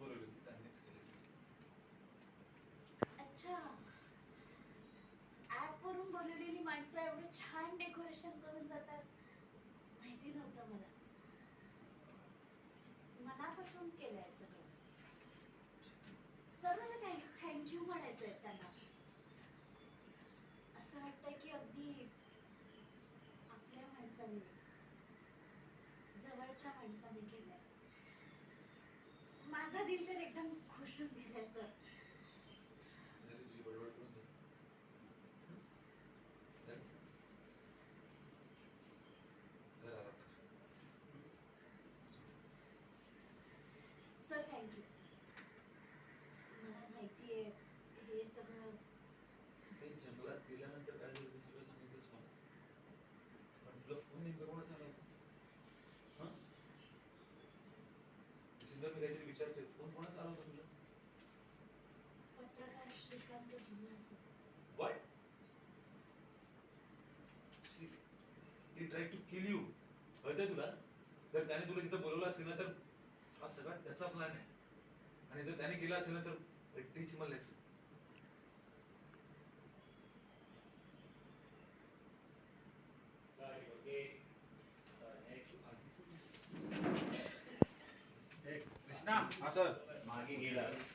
बोलवली होती त्यांनीच केली सगळी. अच्छा, ऍप वरून बोलवलेली माणसं एवढं छान डेकोरेशन करून जातात माहिती नव्हतं मला. मनापासून केलंय सगळं. सर मला थँक्यू म्हणायचंय त्यांना. असं वाटतंय की अगदी आपल्या माणसाने, जवळच्या माणसाने केलंय. माझा दिल तर एकदम खुश होऊन गेलाय सर. झाली तुझी बडबड करून झाली. झाली? घर आराम कर. Sir thank you. मला माहितीये हे सगळं. ते जंगलात गेल्यानंतर काय झालं ते सगळं सांगितलंस मला. पण तुला फोन नेमका कोणाचा आला होता? हा? सुंदर मी काहीतरी विचारतोय. फोन कोणाचा आला होता तुझा? पत्रकार Shrikant धुमाळचा. What? He tried to kill you. कळतंय तुला? जर त्याने तुला तिथं बोलवलं असेल ना तर हा सगळा त्याचा प्लॅन आहे. आणि जर त्याने केला असेल ना तर टीच हिम अ लेसन. कृष्णा, हा सर. मागे गेलास